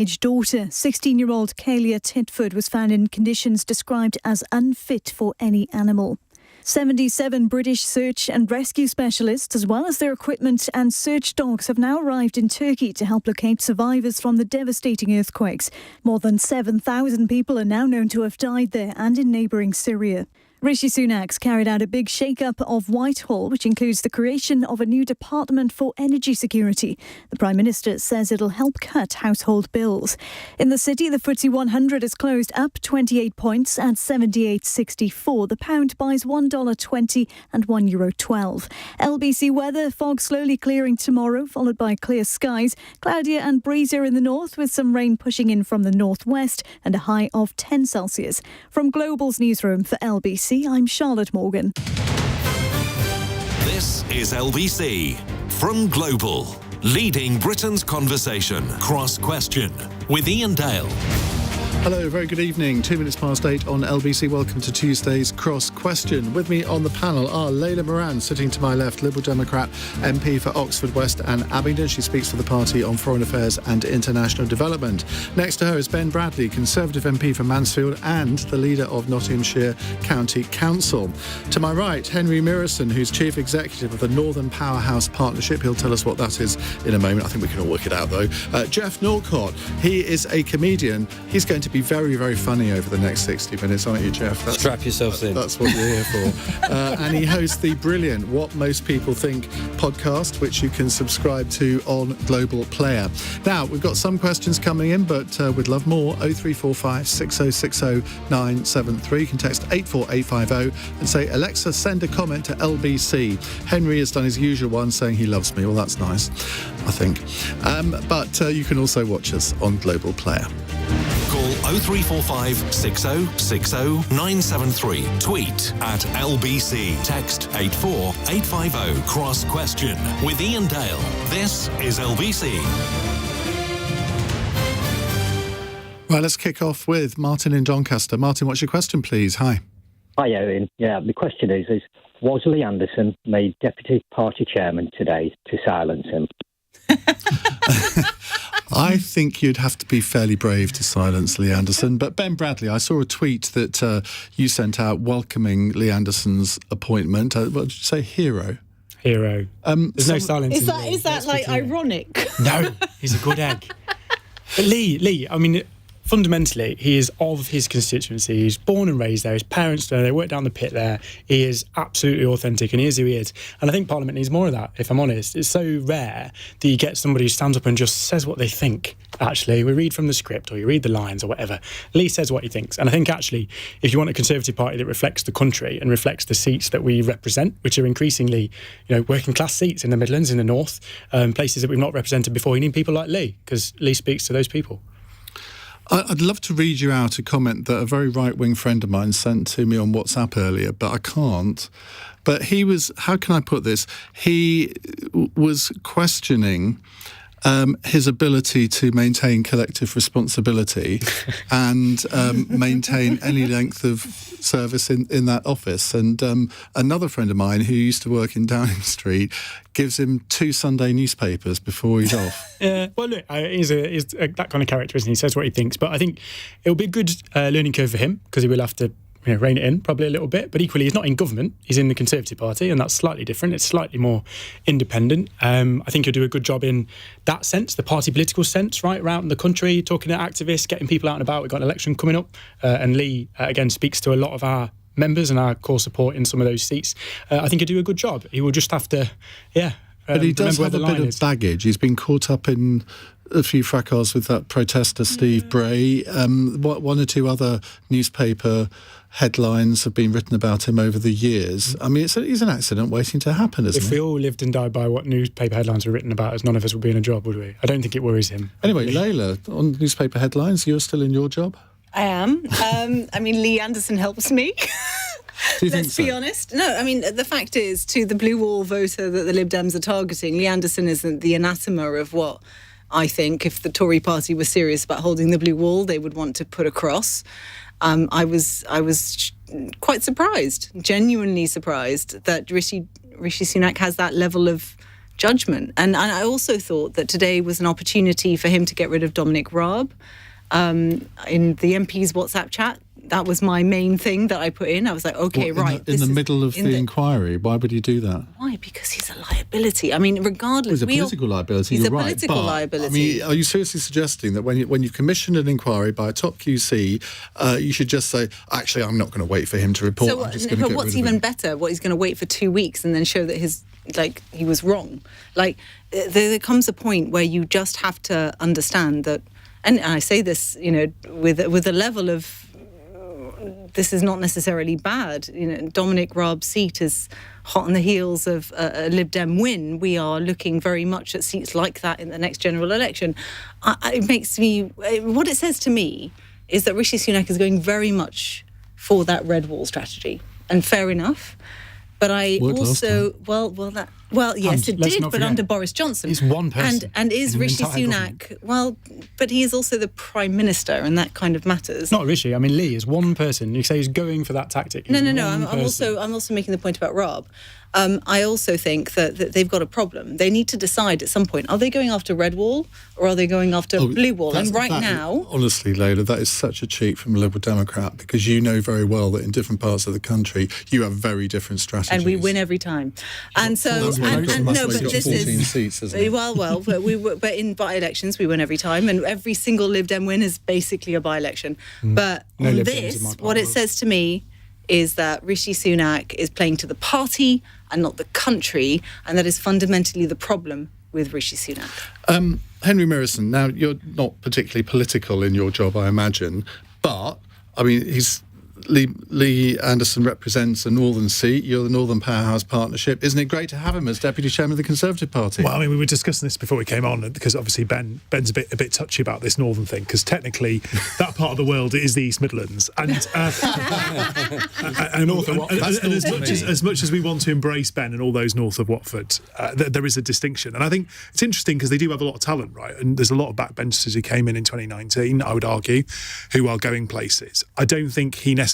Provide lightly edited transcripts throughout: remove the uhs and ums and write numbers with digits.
His daughter, 16-year-old Kaylia Titford, was found in conditions described as unfit for any animal. 77 British search and rescue specialists, as well as their equipment and search dogs, have now arrived in Turkey to help locate survivors from the devastating earthquakes. More than 7,000 people are now known to have died there and in neighbouring Syria. Rishi Sunak's carried out a big shake-up of Whitehall, which includes the creation of a new department for energy security. The Prime Minister says it'll help cut household bills. In the city, the FTSE 100 is closed up 28 points at 78.64. The pound buys $1.20 and €1.12. LBC weather, fog slowly clearing tomorrow, followed by clear skies. Cloudier and breezier in the north, with some rain pushing in from the northwest and a high of 10 Celsius. From Global's newsroom for LBC, I'm Charlotte Morgan. This is LBC from Global, leading Britain's conversation. Cross Question with Iain Dale. Hello, very good evening. 8 on LBC. Welcome to Tuesday's Cross Question. With me on the panel are Layla Moran, sitting to my left, Liberal Democrat MP for Oxford West and Abingdon. She speaks for the party on foreign affairs and international development. Next to her is Ben Bradley, Conservative MP for Mansfield and the leader of Nottinghamshire County Council. To my right, Henri Murison, who's Chief Executive of the Northern Powerhouse Partnership. He'll tell us what that is in a moment. I think we can all work it out, though. Jeff Norcott, he is a comedian. He's going to be very, very funny over the next 60 minutes, aren't you, Jeff? Strap yourselves in. That's what you're here for. And he hosts the brilliant What Most People Think podcast, which you can subscribe to on Global Player. Now, we've got some questions coming in, but we'd love more. 0345 6060 973. You can text 84850 and say, Alexa, send a comment to LBC. Henry has done his usual one, saying he loves me. Well, that's nice, I think. But you can also watch us on Global Player. Call 0345 6060 973. Tweet at LBC. Text 84850. Cross Question with Iain Dale. This is LBC. Right, let's kick off with Martin in Doncaster. Martin, what's your question, please? Hi. Hi, Iain. Yeah, the question is was Lee Anderson made Deputy Party Chairman today to silence him? I think you'd have to be fairly brave to silence Lee Anderson. But Ben Bradley, I saw a tweet that you sent out welcoming Lee Anderson's appointment. What did you say? Hero? Hero. There's no silence. Is that like ironic? No, he's a good egg. But Lee, I mean, fundamentally, he is of his constituency. He's born and raised there. His parents there. They work down the pit there. He is absolutely authentic, and he is who he is. And I think Parliament needs more of that, if I'm honest. It's so rare that you get somebody who stands up and just says what they think, actually. We read from the script, or you read the lines, or whatever. Lee says what he thinks. And I think, actually, if you want a Conservative Party that reflects the country and reflects the seats that we represent, which are increasingly, working-class seats in the Midlands, in the North, places that we've not represented before, you need people like Lee, because Lee speaks to those people. I'd love to read you out a comment that a very right-wing friend of mine sent to me on WhatsApp earlier, but I can't. But he was, how can I put this? He was questioning his ability to maintain collective responsibility and maintain any length of service in that office. And another friend of mine who used to work in Downing Street gives him 2 Sunday newspapers before he's off. Yeah, well, look, he's that kind of character, isn't he? He says what he thinks. But I think it'll be a good learning curve for him, because he will have to rein it in probably a little bit. But equally, he's not in government. He's in the Conservative Party, and that's slightly different. It's slightly more independent. I think he'll do a good job in that sense, the party political sense, right, around the country, talking to activists, getting people out and about. We've got an election coming up. And Lee, again, speaks to a lot of our members and our core support in some of those seats. I think he'll do a good job. He will just have to, but he does have a bit of baggage. He's been caught up in a few fracas with that protester, Steve Bray. 1 or 2 other newspaper headlines have been written about him over the years. I mean, he's an accident waiting to happen, isn't it? If we all lived and died by what newspaper headlines were written about us, none of us would be in a job, would we? I don't think it worries him. Anyway, Layla, on newspaper headlines, you're still in your job? I am. Lee Anderson helps me. Let's be honest. No, I mean, the fact is, to the blue wall voter that the Lib Dems are targeting, Lee Anderson isn't the anathema of what I think, if the Tory party was serious about holding the blue wall, they would want to put across. I was quite surprised, genuinely surprised, that Rishi Sunak has that level of judgment. And I also thought that today was an opportunity for him to get rid of Dominic Raab in the MP's WhatsApp chat. That was my main thing that I put in. I was like, okay, right. In the middle of the inquiry, why would you do that? Why? Because he's a liability. I mean, regardless. He's a political liability, He's you're a right. political liability. I mean, are you seriously suggesting that when you've commissioned an inquiry by a top QC, you should just say, actually, I'm not going to wait for him to report. So, I'm just going to but what's even better? What, he's going to wait for 2 weeks and then show that he was wrong? Like, there comes a point where you just have to understand that, and I say this, with a level of, this is not necessarily bad. Dominic Raab's seat is hot on the heels of a Lib Dem win. We are looking very much at seats like that in the next general election. What it says to me is that Rishi Sunak is going very much for that red wall strategy, and fair enough. But I also, yes, it did, but under Boris Johnson. He's one person. And is Rishi Sunak, but he is also the Prime Minister, and that kind of matters. Not Rishi. I mean, Lee is one person. You say he's going for that tactic. No. I'm also making the point about Raab. I also think that they've got a problem. They need to decide at some point, are they going after red wall or are they going after blue wall? And now... Honestly, Layla, that is such a cheat from a Liberal Democrat, because you know very well that in different parts of the country, you have very different strategies. And we win every time. And so... but this is... seats, isn't it? But in by-elections, we win every time, and every single Lib Dem win is basically a by-election. But on this, what it says to me is that Rishi Sunak is playing to the party and not the country, and that is fundamentally the problem with Rishi Sunak. Henri Murison, now you're not particularly political in your job, I imagine, but, I mean, Lee Anderson represents a northern seat. You're the Northern Powerhouse Partnership. Isn't it great to have him as Deputy Chairman of the Conservative Party? Well, I mean, we were discussing this before we came on, because obviously Ben's a bit touchy about this northern thing, because technically that part of the world is the East Midlands, and as much as we want to embrace Ben and all those north of Watford, there is a distinction, and I think it's interesting because they do have a lot of talent, right? And there's a lot of backbenchers who came in 2019, I would argue, who are going places. I don't think he necessarily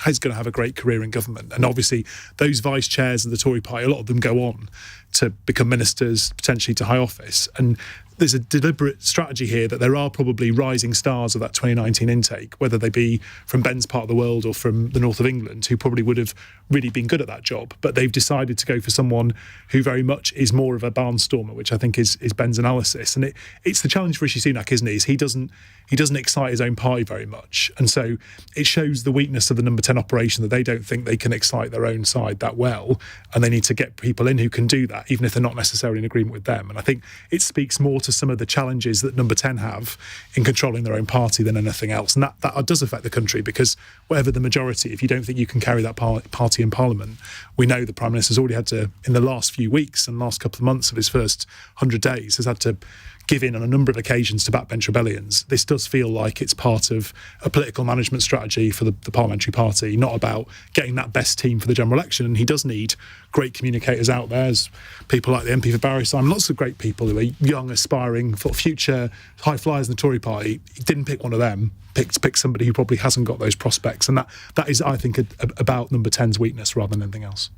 is going to have a great career in government. And obviously, those vice chairs of the Tory party, a lot of them go on to become ministers, potentially to high office. And there's a deliberate strategy here that there are probably rising stars of that 2019 intake, whether they be from Ben's part of the world or from the north of England, who probably would have really been good at that job. But they've decided to go for someone who very much is more of a barnstormer, which I think is Ben's analysis. And it's the challenge for Rishi Sunak, isn't it? Is he doesn't excite his own party very much. And so it shows the weakness of the number 10 operation, that they don't think they can excite their own side that well. And they need to get people in who can do that, even if they're not necessarily in agreement with them. And I think it speaks more to some of the challenges that number 10 have in controlling their own party than anything else. And that does affect the country, because whatever the majority, if you don't think you can carry that party in Parliament, we know the Prime Minister's already had to, in the last few weeks and last couple of months of his first 100 days, has had to give in on a number of occasions to backbench rebellions. This does feel like it's part of a political management strategy for the parliamentary party, not about getting that best team for the general election. And he does need great communicators out there, as people like the MP for Barry Simon, lots of great people who are young, aspiring, for future high flyers in the Tory party. He didn't pick one of them, picked somebody who probably hasn't got those prospects. And that is, I think, about number 10's weakness rather than anything else.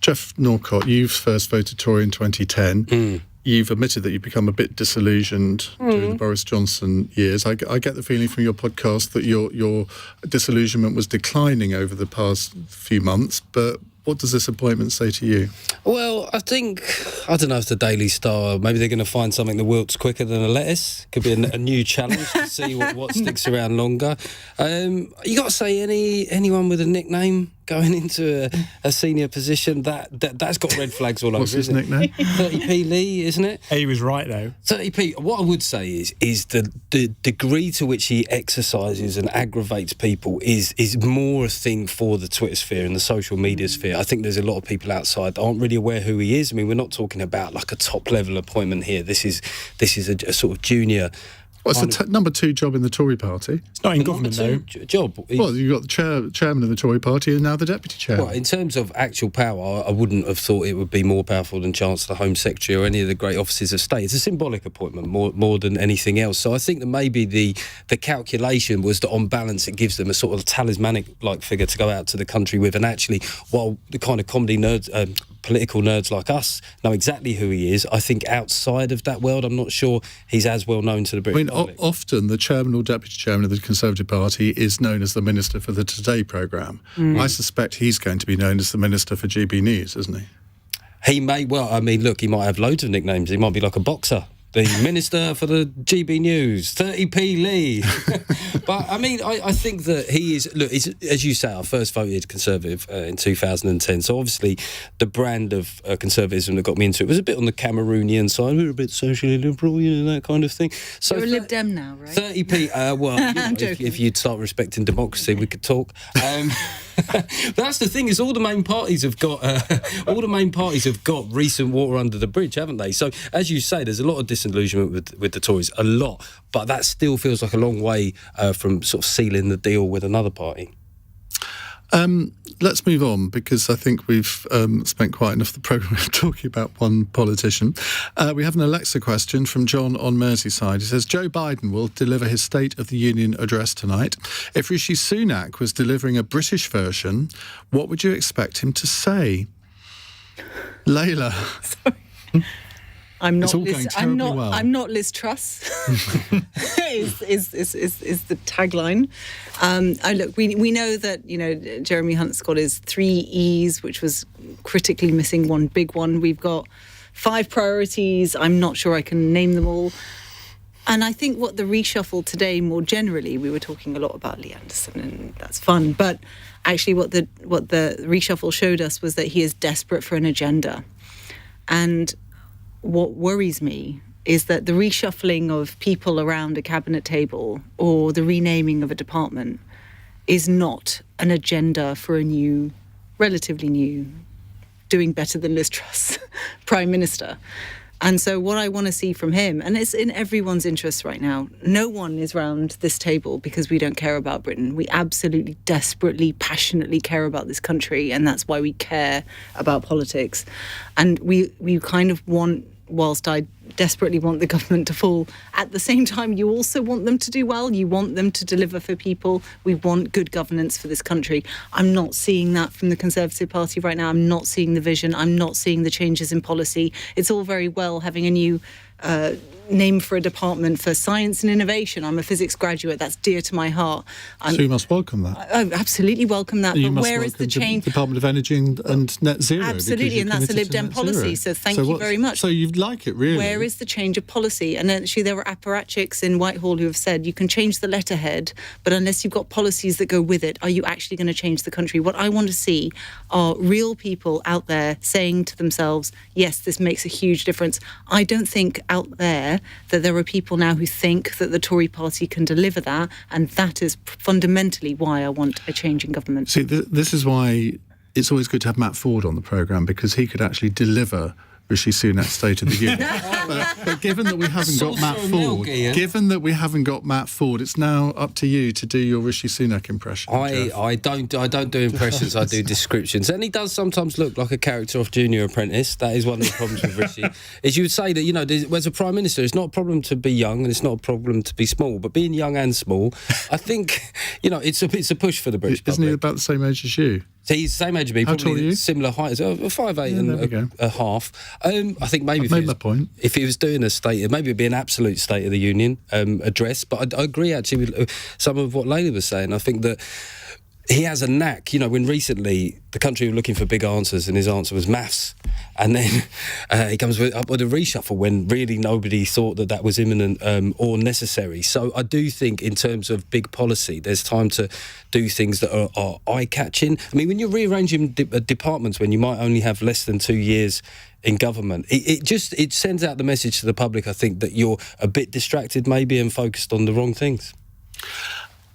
Jeff Norcott, you first voted Tory in 2010. You've admitted that you've become a bit disillusioned during the Boris Johnson years. I get the feeling from your podcast that your disillusionment was declining over the past few months, but what does this appointment say to you? Well, I don't know if the Daily Star, maybe they're going to find something that wilts quicker than a lettuce. Could be a new challenge to see what sticks around longer. You got to say anyone with a nickname going into a senior position, that's got red flags all over. What's his nickname? 30p Lee, isn't it? He was right, though. 30p. What I would say is the degree to which he exercises and aggravates people is more a thing for the Twitter sphere and the social media sphere. I think there's a lot of people outside that aren't really aware who he is. I mean, we're not talking about like a top level appointment here. This is a sort of junior Well, it's the number 2 job in the Tory party. It's not in government, though. Job. Well, you've got the chairman of the Tory party and now the deputy chairman. Well, in terms of actual power, I wouldn't have thought it would be more powerful than Chancellor, Home Secretary or any of the great offices of state. It's a symbolic appointment more than anything else. So I think that maybe the calculation was that on balance it gives them a sort of talismanic-like figure to go out to the country with. And actually, while the kind of comedy nerds... political nerds like us know exactly who he is, I think outside of that world, I'm not sure he's as well known to the British public. Often the chairman or deputy chairman of the Conservative Party is known as the Minister for the Today programme. I suspect he's going to be known as the Minister for GB News, isn't he? He may, well, I mean, look, he might have loads of nicknames. He might be like a boxer. The Minister for the GB News, 30p Lee. But, I mean, I think that he is... Look, as you say, I first voted Conservative in 2010, so obviously the brand of conservatism that got me into it was a bit on the Cameroonian side. We were a bit socially liberal, that kind of thing. So you're a Lib Dem now, right? 30p, well, if you'd start respecting democracy, we could talk. That's the thing, is all the main parties have got recent water under the bridge, haven't they? So, as you say, there's a lot of disillusionment with the Tories, a lot, but that still feels like a long way from sort of sealing the deal with another party. Let's move on, because I think we've spent quite enough of the programme talking about one politician. We have an Alexa question from John on Merseyside. He says, Joe Biden will deliver his State of the Union address tonight. If Rishi Sunak was delivering a British version, what would you expect him to say? Layla. Sorry. I'm not Liz Truss. is the tagline. Look, we know that Jeremy Hunt's got his 3 E's, which was critically missing one big one. We've got 5 priorities. I'm not sure I can name them all. And I think what the reshuffle today, more generally, we were talking a lot about Lee Anderson, and that's fun. But actually, what the reshuffle showed us was that he is desperate for an agenda, and what worries me is that the reshuffling of people around a cabinet table or the renaming of a department is not an agenda for a relatively new, doing better than Liz Truss Prime Minister. And so what I want to see from him, and it's in everyone's interest right now, no one is round this table because we don't care about Britain. We absolutely, desperately, passionately care about this country, and that's why we care about politics. And we kind of want, whilst I desperately want the government to fall, at the same time you also want them to do well. You want them to deliver for people. We want good governance for this country. I'm not seeing that from the Conservative Party right now. I'm not seeing the vision. I'm not seeing the changes in policy. It's all very well having a new name for a department for science and innovation. I'm a physics graduate. That's dear to my heart. So you must welcome that. I absolutely welcome that. And but where is the change? Department of Energy and Net Zero. Absolutely, and that's a Lib Dem policy. So thank you very much. So you'd like it, really? Where is the change of policy? And actually, there were apparatchiks in Whitehall who have said you can change the letterhead, but unless you've got policies that go with it, are you actually going to change the country? What I want to see are real people out there saying to themselves, yes, this makes a huge difference. I don't think out there that there are people now who think that the Tory party can deliver that, and that is fundamentally why I want a change in government. See, this is why it's always good to have Matt Ford on the programme, because he could actually deliver Rishi Sunak's State of the Union. but given that we haven't got Matt Ford, it's now up to you to do your Rishi Sunak impression. I don't do impressions. I do descriptions, and he does sometimes look like a character off Junior Apprentice. That is one of the problems with Rishi. Is you would say that as a Prime Minister, it's not a problem to be young and it's not a problem to be small, but being young and small, I think it's a push for the British public. Isn't he about the same age as you? So he's the same age as me, probably similar height, 5'8" and a half. I think maybe if he was doing maybe it'd be an absolute State of the Union address. But I agree actually with some of what Layla was saying. I think that he has a knack, when recently the country were looking for big answers and his answer was maths, and then he comes up with a reshuffle when really nobody thought that was imminent or necessary. So I do think in terms of big policy, there's time to do things that are eye-catching. I mean, when you're rearranging departments when you might only have less than 2 years in government, it sends out the message to the public, I think, that you're a bit distracted maybe and focused on the wrong things.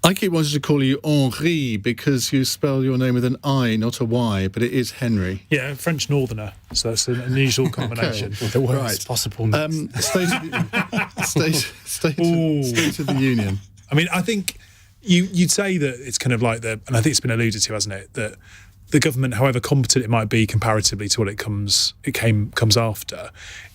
I keep wanting to call you Henri because you spell your name with an I, not a Y, but it is Henri. Yeah, French Northerner, so that's an unusual combination. Okay. The worst possible mix. State of the Union. I mean, I think you'd say that it's kind of like and I think it's been alluded to, hasn't it, that the government, however competent it might be comparatively to what it comes after,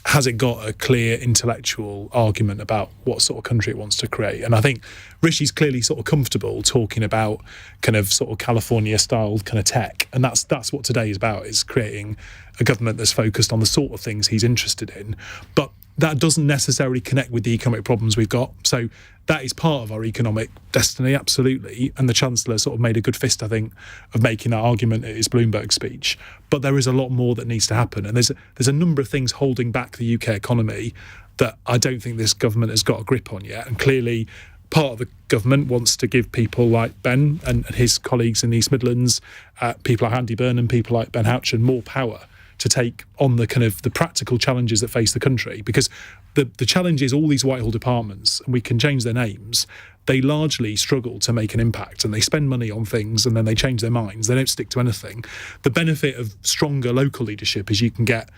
has it got a clear intellectual argument about what sort of country it wants to create? And I think Rishi's clearly sort of comfortable talking about kind of sort of California-style kind of tech, and that's what today is about, is creating a government that's focused on the sort of things he's interested in. But that doesn't necessarily connect with the economic problems we've got. So that is part of our economic destiny, absolutely. And the Chancellor sort of made a good fist, I think, of making that argument at his Bloomberg speech. But there is a lot more that needs to happen. And there's a number of things holding back the UK economy that I don't think this government has got a grip on yet. And clearly, part of the government wants to give people like Ben and his colleagues in the East Midlands, people like Andy Burnham, people like Ben Houchin, more power to take on the kind of the practical challenges that face the country. Because the challenge is all these Whitehall departments, and we can change their names, they largely struggle to make an impact, and they spend money on things and then they change their minds. They don't stick to anything. The benefit of stronger local leadership is you can get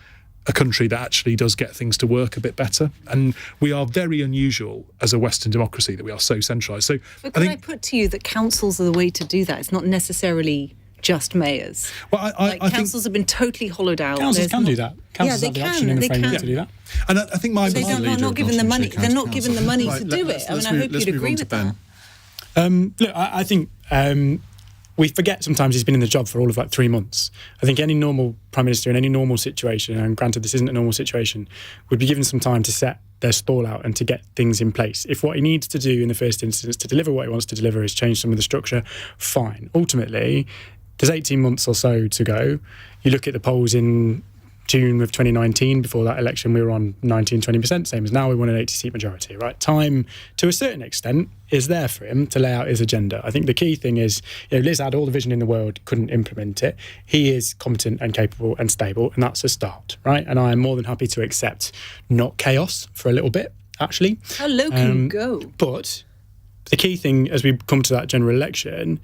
a country that actually does get things to work a bit better. And we are very unusual as a Western democracy that we are so centralised. So but can I put to you that councils are the way to do that? It's not necessarily just mayors. Well, I councils have been totally hollowed out. Councils can do that. Councils have the option in the framework to do that. And I think they're not given the money. They're not given the money to do it. I mean, I hope you'd agree with that. Look, I think we forget sometimes he's been in the job for all of 3 months. I think any normal Prime Minister in any normal situation, and granted this isn't a normal situation, would be given some time to set their stall out and to get things in place. If what he needs to do in the first instance to deliver what he wants to deliver is change some of the structure, fine. Ultimately, there's 18 months or so to go. You look at the polls in June of 2019, before that election, we were on 19-20%, same as now. We won an 80-seat majority, right? Time, to a certain extent, is there for him to lay out his agenda. I think the key thing is, Liz had all the vision in the world, couldn't implement it. He is competent and capable and stable, and that's a start, right? And I am more than happy to accept not chaos for a little bit, actually. How low can you go? But the key thing, as we come to that general election,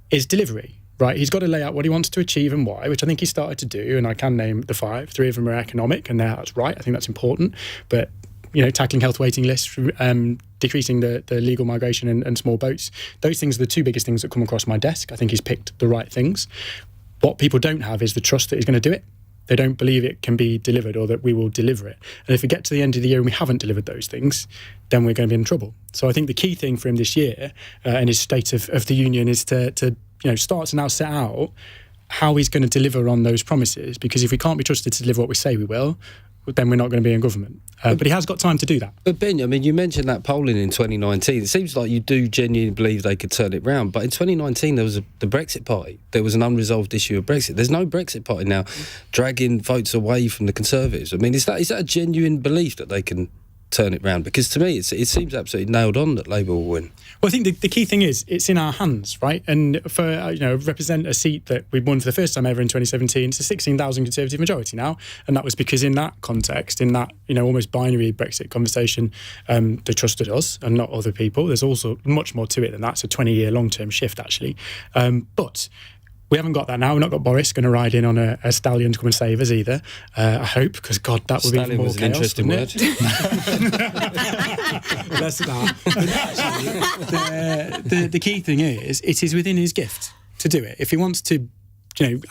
is delivery. Right, he's got to lay out what he wants to achieve and why, which I think he started to do, and I can name the 5. 3 of them are economic, and that's right. I think that's important. But, tackling health waiting lists, decreasing the legal migration and small boats, those things are the 2 biggest things that come across my desk. I think he's picked the right things. What people don't have is the trust that he's going to do it. They don't believe it can be delivered or that we will deliver it. And if we get to the end of the year and we haven't delivered those things, then we're going to be in trouble. So I think the key thing for him this year and his State of the Union is to start to now set out how he's going to deliver on those promises, because if we can't be trusted to deliver what we say we will, then we're not going to be in government. But he has got time to do that. But Ben, I mean, you mentioned that polling in 2019. It seems like you do genuinely believe they could turn it round. But in 2019, there was the Brexit Party. There was an unresolved issue of Brexit. There's no Brexit Party now dragging votes away from the Conservatives. I mean, is that a genuine belief that they can turn it round? Because to me, it seems absolutely nailed on that Labour will win. Well, I think the key thing is it's in our hands, right? And for represent a seat that we won for the first time ever in 2017, it's a 16,000 Conservative majority now, and that was because in that context, in that almost binary Brexit conversation, they trusted us and not other people. There's also much more to it than that. It's a 20-year long-term shift, actually, but we haven't got that now. We've not got Boris going to ride in on a stallion to come and save us either. I hope, because God, that would be even more chaos. Interesting word. Less of that. But actually, the key thing is, it is within his gift to do it. If he wants to,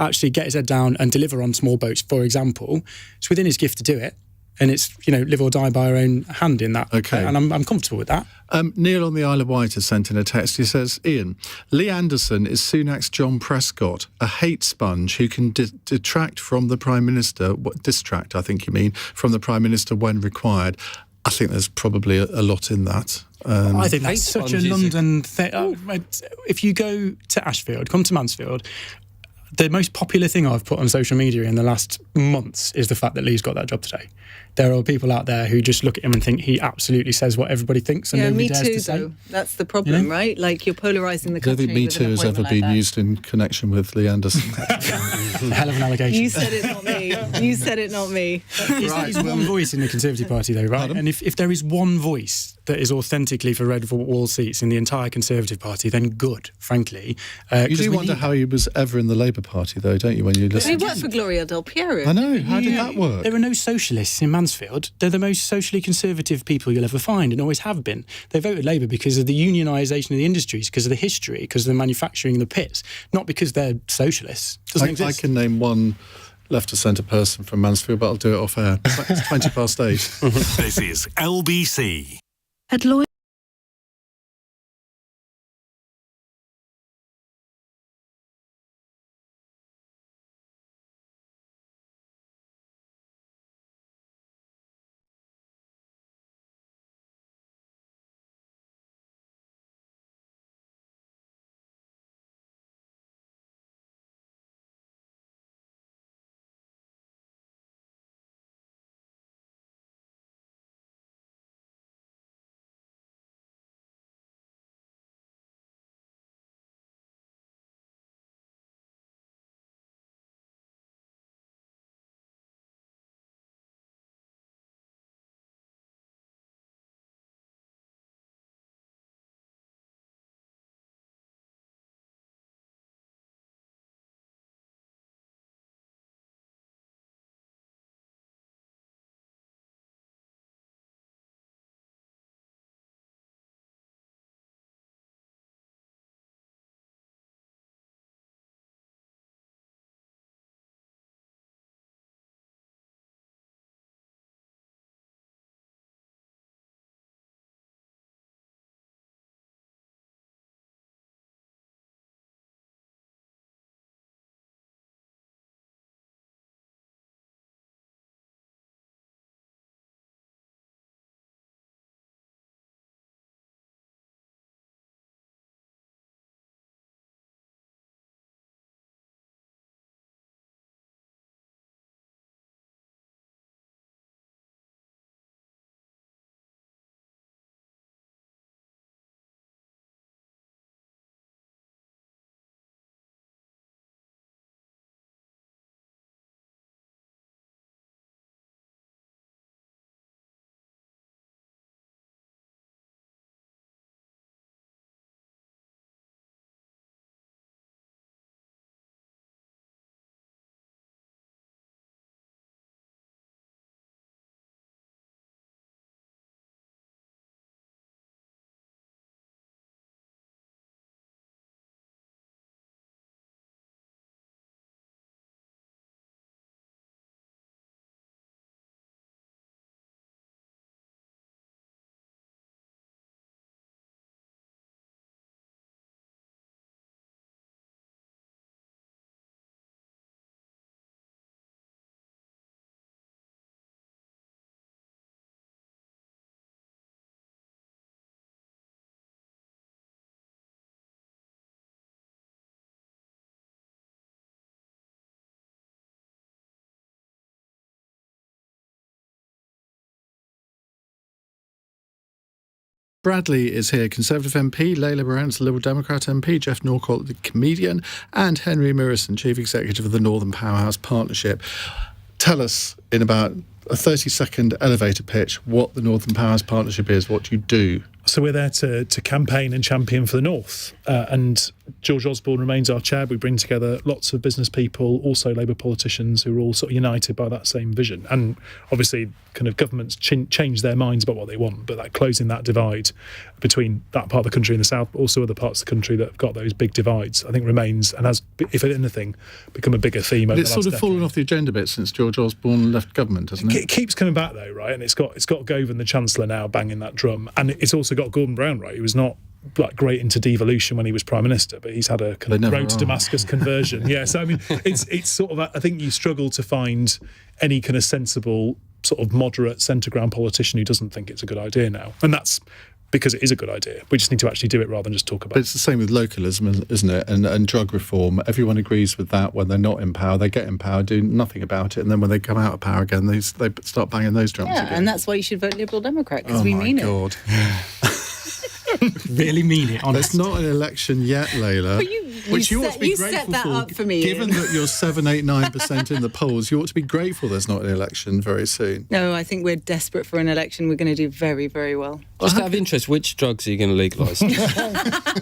actually get his head down and deliver on small boats, for example, it's within his gift to do it. And it's, live or die by our own hand in that. Okay. And I'm comfortable with that. Neil on the Isle of Wight has sent in a text. He says, Ian, Lee Anderson is Sunak's John Prescott, a hate sponge who can detract from the Prime Minister, distract, I think you mean, from the Prime Minister when required. I think there's probably a lot in that. I think that's such a London thing. If you go to Ashfield, come to Mansfield, the most popular thing I've put on social media in the last months is the fact that Lee's got that job today. There are people out there who just look at him and think he absolutely says what everybody thinks and nobody dares to say. Though. That's the problem, right? Like, you're polarising the country. I don't think Me Too has ever been used in connection with Lee Anderson. Hell of an allegation. You said it, not me. me. You said it, not me. There's one voice in the Conservative Party, though, right? Pardon? And if there is one voice that is authentically for red wall seats in the entire Conservative Party, then good, frankly. You do wonder how he was ever in the Labour Party, though, don't you, when you listen? He worked for Gloria Del Piero. I know. How did that work? There are no socialists in Mansfield. They're the most socially conservative people you'll ever find, and always have been. They voted Labour because of the unionisation of the industries, because of the history, because of the manufacturing in the pits, not because they're socialists. Doesn't exist. I can name one left of centre person from Mansfield, but I'll do it off air. It's 8:20. This is LBC. At Lloyd. Bradley is here, Conservative MP, Layla Moran's Liberal Democrat MP, Jeff Norcolt, the comedian, and Henri Murison, Chief Executive of the Northern Powerhouse Partnership. Tell us, in about a 30-second elevator pitch, what the Northern Powerhouse Partnership is, what you do. So we're there to campaign and champion for the North. And George Osborne remains our chair. We bring together lots of business people, also Labour politicians who are all sort of united by that same vision. And obviously kind of governments change their minds about what they want, but that closing that divide between that part of the country and the south, but also other parts of the country that have got those big divides, I think remains and has, if anything, become a bigger theme over the last It's sort of decade. fallen off the agenda a bit since George Osborne left government, hasn't it? It keeps coming back though, right? And it's got Govan, the Chancellor, now banging that drum. And it's also got Gordon Brown, right? He was not like great into devolution when he was Prime Minister, but he's had a kind of road to Damascus conversion. Yeah, so I mean, it's sort of, I think you struggle to find any kind of sensible, sort of moderate centre ground politician who doesn't think it's a good idea now. And that's because it is a good idea. We just need to actually do it rather than just talk about it. But it's the same with localism, isn't it? And drug reform. Everyone agrees with that. When they're not in power, they get in power, do nothing about it, and then when they come out of power again, they start banging those drums again. And that's why you should vote Liberal Democrat, because we mean it. Oh, my God. Really mean it, It's honestly. not an election yet, Layla. Which you ought to be set grateful that for. up for me, Given Ian. that you're 7, 8, 9% in the polls, you ought to be grateful there's not an election very soon. No, I think we're desperate for an election. We're going to do very, very well. Just out of interest, which drugs are you going to legalise?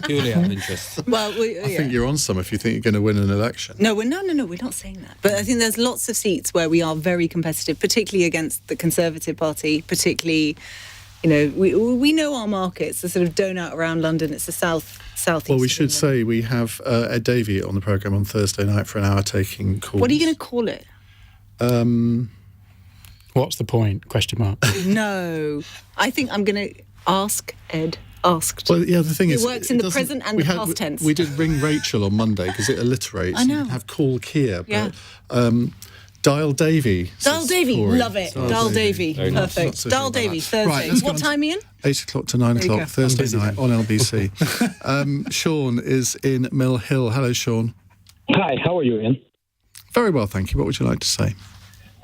Purely out of interest. Well, I think you're on some if you think you're going to win an election. No, we're not saying that. But I think there's lots of seats where we are very competitive, particularly against the Conservative Party, particularly, we know our markets, the sort of donut around London. It's the southeast. Well, we should say we have Ed Davey on the programme on Thursday night for an hour taking calls. What are you going to call it? What's the point? Question mark. No. I think I'm going to ask Ed. Asked. Well, yeah, the thing is... It works in the present and the past tense. We did ring Rachel on Monday because it alliterates. I know. You have call Kia. Yeah. But, Dial Davey. Dial Davey, Corey. love it. Dial Davey, Very nice. perfect. Not so Dial sure about Davey, that. Thursday. Right, let's go What on to- time, Ian? 8 o'clock to 9 There you o'clock go. Thursday busy night on LBC. Sean is in Mill Hill. Hello, Sean. Hi, how are you, Ian? Very well, thank you. What would you like to say?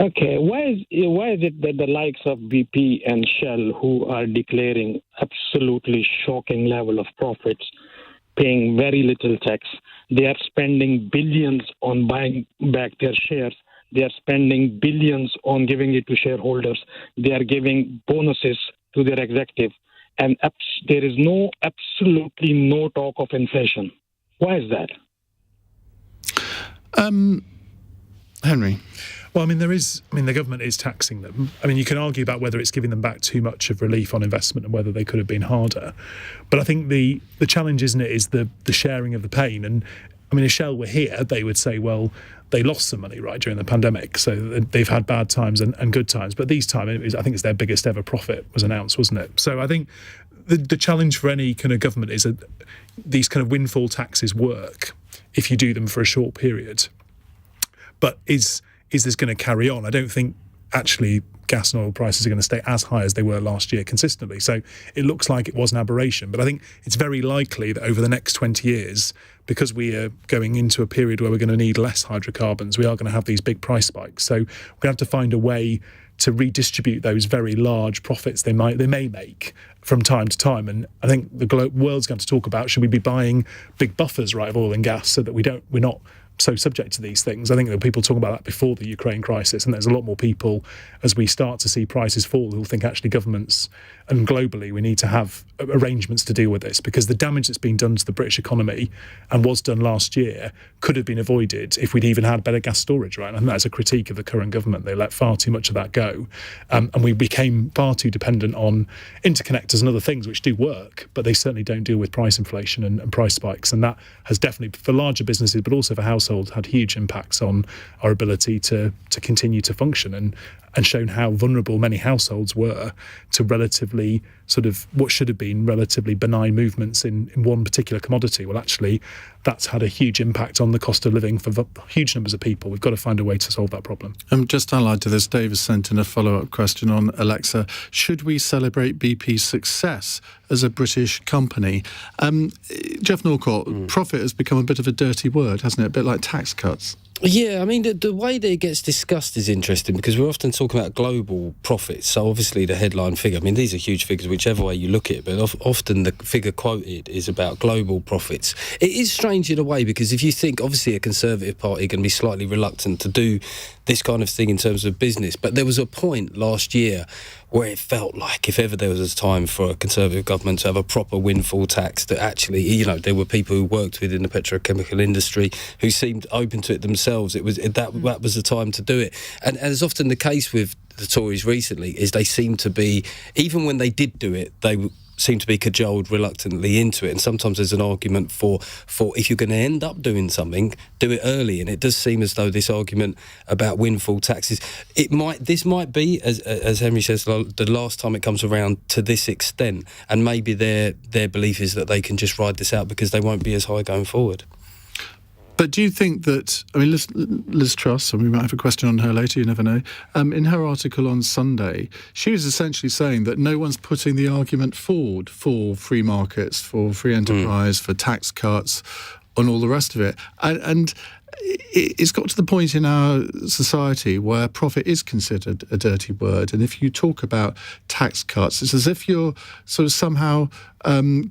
Okay, why is it that the likes of BP and Shell, who are declaring absolutely shocking level of profits, paying very little tax, they are spending billions on buying back their shares, they are spending billions on giving it to shareholders, they are giving bonuses to their executive, and there is absolutely no talk of inflation. Why is that? Henry. Well, the government is taxing them. You can argue about whether it's giving them back too much of relief on investment and whether they could have been harder. But I think the challenge, isn't it, is the sharing of the pain. And if Shell were here, they would say, well, they lost some money, right, during the pandemic. So they've had bad times and good times. But these times, I think it's their biggest ever profit was announced, wasn't it? So I think the challenge for any kind of government is that these kind of windfall taxes work if you do them for a short period. But is this going to carry on? I don't think actually gas and oil prices are going to stay as high as they were last year consistently. So it looks like it was an aberration. But I think it's very likely that over the next 20 years, because we are going into a period where we're going to need less hydrocarbons, we are going to have these big price spikes. So we're going to have to find a way to redistribute those very large profits they may make from time to time. And I think the world's going to talk about, should we be buying big buffers, right, of oil and gas so that we're not so subject to these things. I think there were people talking about that before the Ukraine crisis, and there's a lot more people as we start to see prices fall who'll think actually governments and globally we need to have arrangements to deal with this, because the damage that's been done to the British economy and was done last year could have been avoided if we'd even had better gas storage, right? And that's a critique of the current government. They let far too much of that go, and we became far too dependent on interconnectors and other things which do work, but they certainly don't deal with price inflation and price spikes. And that has definitely, for larger businesses but also for households, had huge impacts on our ability to continue to function, and shown how vulnerable many households were to relatively sort of what should have been relatively benign movements in one particular commodity. Well, actually, that's had a huge impact on the cost of living for huge numbers of people. We've got to find a way to solve that problem. Just allied to this, Dave has sent in a follow-up question on Alexa. Should we celebrate BP's success as a British company? Jeff Norcott, profit has become a bit of a dirty word, hasn't it? A bit like tax cuts. Yeah, the way that it gets discussed is interesting, because we're often talking about global profits. So obviously the headline figure, these are huge figures whichever way you look at it, but often the figure quoted is about global profits. It is strange in a way, because if you think, obviously a Conservative Party can be slightly reluctant to do this kind of thing in terms of business, but there was a point last year where it felt like if ever there was a time for a Conservative government to have a proper windfall tax, that actually, there were people who worked within the petrochemical industry who seemed open to it themselves. That was the time to do it. And as often the case with the Tories recently is they seem to be, even when they did do it, they seem to be cajoled reluctantly into it. And sometimes there's an argument for if you're going to end up doing something, do it early. And it does seem as though this argument about windfall taxes, this might be, as Henri says, the last time it comes around to this extent. And maybe their belief is that they can just ride this out because they won't be as high going forward. But do you think that, Liz Truss, and we might have a question on her later, you never know, in her article on Sunday, she was essentially saying that no one's putting the argument forward for free markets, for free enterprise, for tax cuts, and all the rest of it. And it's got to the point in our society where profit is considered a dirty word. And if you talk about tax cuts, it's as if you're sort of somehow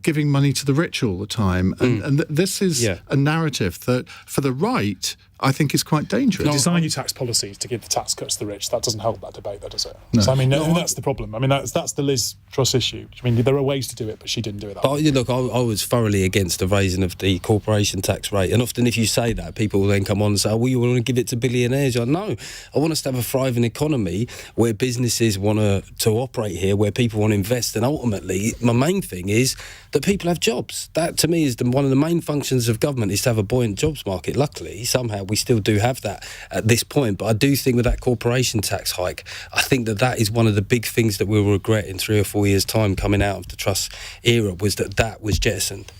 giving money to the rich all the time. And this is a narrative that, for the right, I think is quite dangerous. Design your tax policies to give the tax cuts to the rich. That doesn't help that debate, though, does it? No. So, I mean, that's the problem. I mean, that's the Liz Truss issue. I mean, there are ways to do it, but she didn't do it that way. Look, I was thoroughly against the raising of the corporation tax rate. And often if you say that, people will then come on and say, well, you want to give it to billionaires? You're like, no, I want us to have a thriving economy where businesses want to operate here, where people want to invest. And ultimately, my main thing is that people have jobs. That, to me, is one of the main functions of government, is to have a buoyant jobs market. Luckily, somehow, we still do have that at this point. But I do think with that corporation tax hike, I think that is one of the big things that we'll regret in 3 or 4 years' time coming out of the Truss era, was that was jettisoned.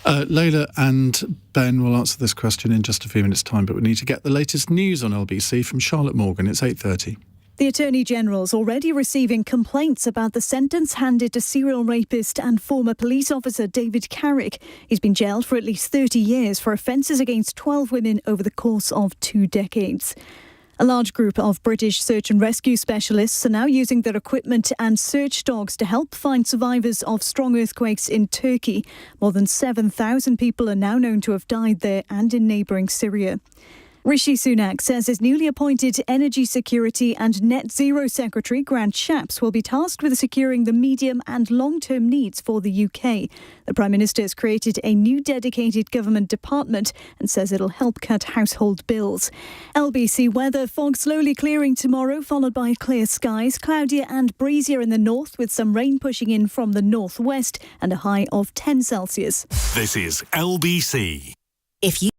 Layla and Ben will answer this question in just a few minutes' time, but we need to get the latest news on LBC from Charlotte Morgan. It's 8:30. The Attorney General's already receiving complaints about the sentence handed to serial rapist and former police officer David Carrick. He's been jailed for at least 30 years for offences against 12 women over the course of 2 decades. A large group of British search and rescue specialists are now using their equipment and search dogs to help find survivors of strong earthquakes in Turkey. More than 7,000 people are now known to have died there and in neighbouring Syria. Rishi Sunak says his newly appointed Energy Security and Net Zero Secretary Grant Shapps will be tasked with securing the medium and long-term needs for the UK. The Prime Minister has created a new dedicated government department and says it'll help cut household bills. LBC weather: fog slowly clearing tomorrow, followed by clear skies, cloudier and breezier in the north, with some rain pushing in from the northwest, and a high of 10 Celsius. This is LBC. If you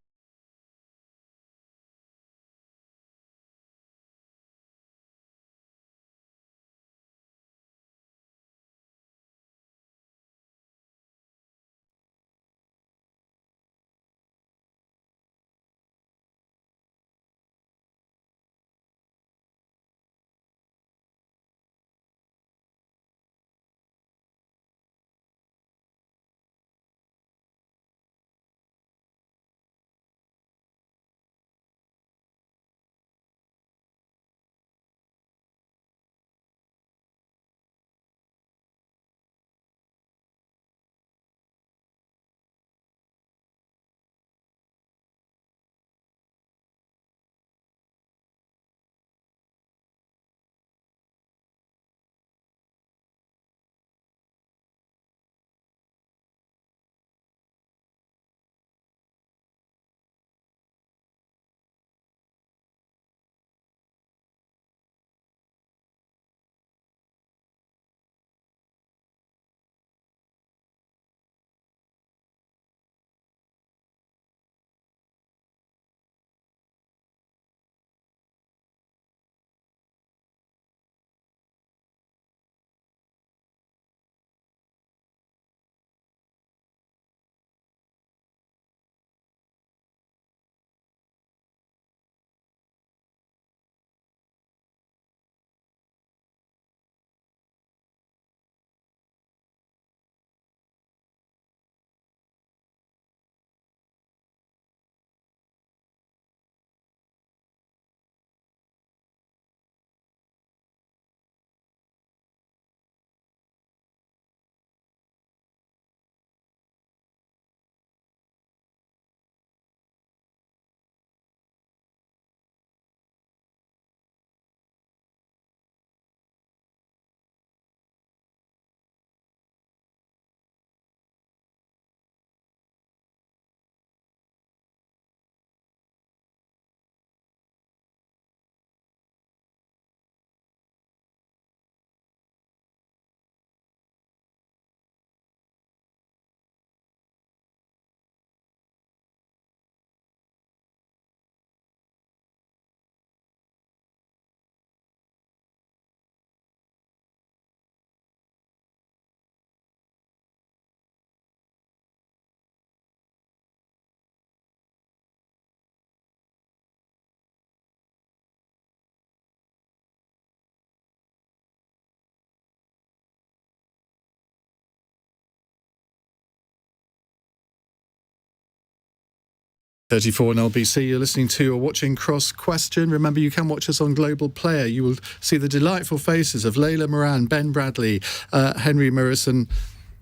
.34 on LBC. You're listening to or watching Cross Question. Remember, you can watch us on Global Player. You will see the delightful faces of Layla, Moran, Ben Bradley, Henri, Murison,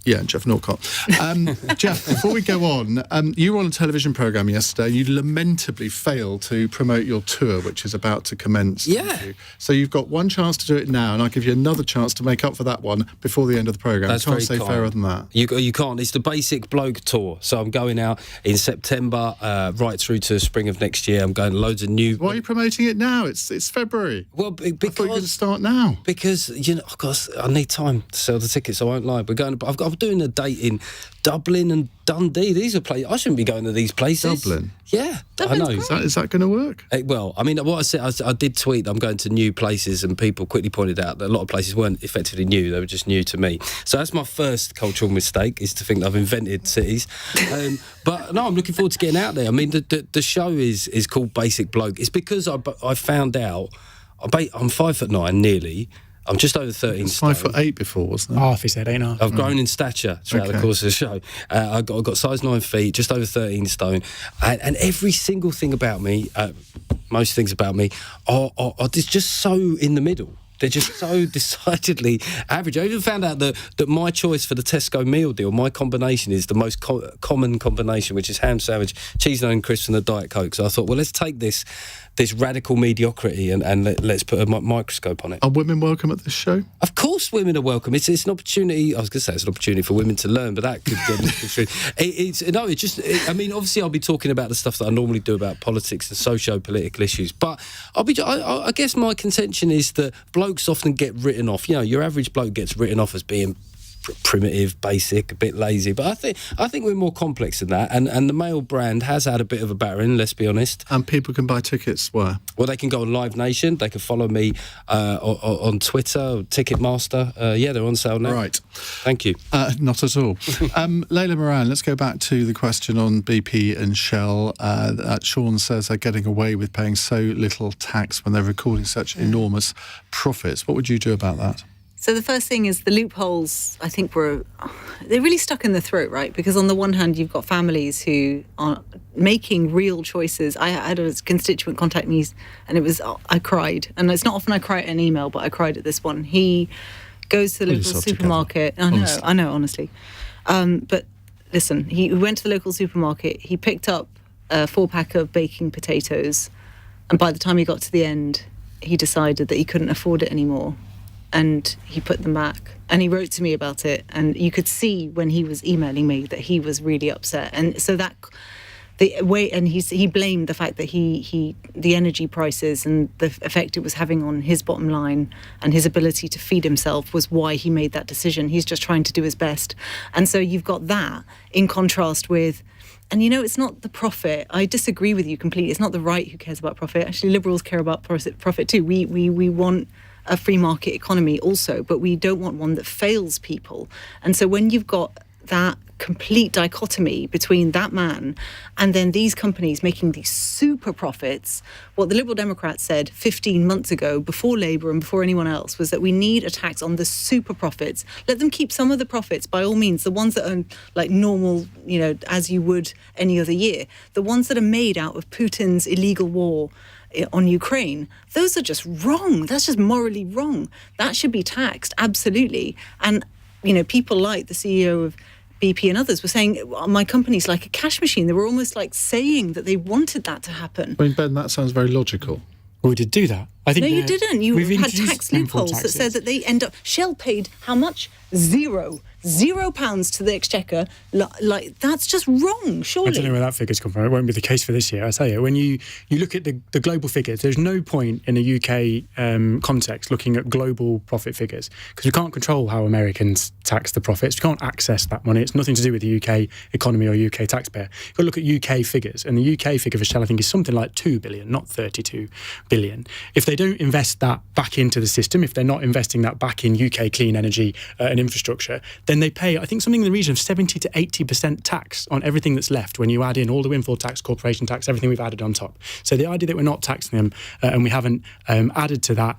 Yeah, Jeff Norcott. Jeff, before we go on, you were on a television programme yesterday. You lamentably failed to promote your tour, which is about to commence. Yeah. So you've got one chance to do it now, and I'll give you another chance to make up for that one before the end of the programme. That's can't very say kind. fairer than that. You can't. It's the Basic Bloke Tour. So I'm going out in September, right through to spring of next year. I'm going loads of new... Why are you promoting it now? It's February. Well, I thought you were going to start now. Because, I need time to sell the tickets, I won't lie. I'm doing a date in Dublin and Dundee. These are places. I shouldn't be going to these places. Dublin? Yeah, Dublin's I know. great. Is that going to work? Well, I mean, what I said, I did tweet I'm going to new places, and people quickly pointed out that a lot of places weren't effectively new. They were just new to me. So that's my first cultural mistake, is to think that I've invented cities. But no, I'm looking forward to getting out there. I mean, the show is called Basic Bloke. It's because I found out I'm 5'9", nearly. I'm just over 13 stone. 5'8" before, wasn't it? Half, he said, 8.5. I've grown in stature throughout the course of the show. I got size 9 feet, just over 13 stone, and every single thing about me, most things about me, are just so in the middle. They're just so decidedly average. I even found out that my choice for the Tesco meal deal, my combination is the most common combination, which is ham sandwich, cheese and onion crisps and a Diet Coke. So I thought, well, let's take this radical mediocrity and let's put a microscope on it. Are women welcome at this show? Of course women are welcome. It's an opportunity. I was going to say it's an opportunity for women to learn, but that could get misconstrued. I mean, obviously I'll be talking about the stuff that I normally do about politics and socio-political issues, but I guess my contention is that blokes often get written off. Your average bloke gets written off as being primitive, basic, a bit lazy, but I think we're more complex than that, and the male brand has had a bit of a battering, let's be honest. And people can buy tickets where? Well, they can go on Live Nation, they can follow me on Twitter, Ticketmaster. They're on sale now. Right. Thank you. Not at all. Layla Moran, let's go back to the question on BP and Shell. Sean says they're getting away with paying so little tax when they're recording such enormous profits. What would you do about that? So the first thing is the loopholes, I think, they're really stuck in the throat, right? Because on the one hand, you've got families who are making real choices. I had a constituent contact me, and I cried. And it's not often I cry at an email, but I cried at this one. He goes to the local supermarket. I know, honestly. But listen, he went to the local supermarket. He picked up a 4-pack of baking potatoes. And by the time he got to the end, he decided that he couldn't afford it anymore. And he put them back, and he wrote to me about it, and you could see when he was emailing me that he was really upset. And so he blamed the fact that the energy prices and the effect it was having on his bottom line and his ability to feed himself was why he made that decision. He's just trying to do his best. And so you've got that in contrast with, and it's not the profit. I disagree with you completely. It's not the right who cares about profit. Actually, Liberals care about profit too. We want a free market economy also, but we don't want one that fails people. And so when you've got that complete dichotomy between that man and then these companies making these super profits, what the Liberal Democrats said 15 months ago, before Labour and before anyone else, was that we need a tax on the super profits. Let them keep some of the profits, by all means, the ones that are like normal, as you would any other year. The ones that are made out of Putin's illegal war on Ukraine, those are just wrong. That's just morally wrong. That should be taxed, absolutely. And, people like the CEO of BP and others were saying, my company's like a cash machine. They were almost like saying that they wanted that to happen. I mean, Ben, that sounds very logical. Well, we did do that. I think no, you didn't. You had tax loopholes that taxes. said that they end up... Shell paid how much? £0 to the Exchequer. Like, that's just wrong, surely. I don't know where that figure's come from. It won't be the case for this year, I tell you. When you look at the global figures, there's no point in a UK context looking at global profit figures, because we can't control how Americans tax the profits. We can't access that money. It's nothing to do with the UK economy or UK taxpayer. You've got to look at UK figures, and the UK figure for Shell, I think, is something like 2 billion, not 32 billion. If they don't invest that back into the system, if they're not investing that back in UK clean energy and infrastructure, then they pay, I think, something in the region of 70 to 80% tax on everything that's left when you add in all the windfall tax, corporation tax, everything we've added on top. So the idea that we're not taxing them and we haven't added to that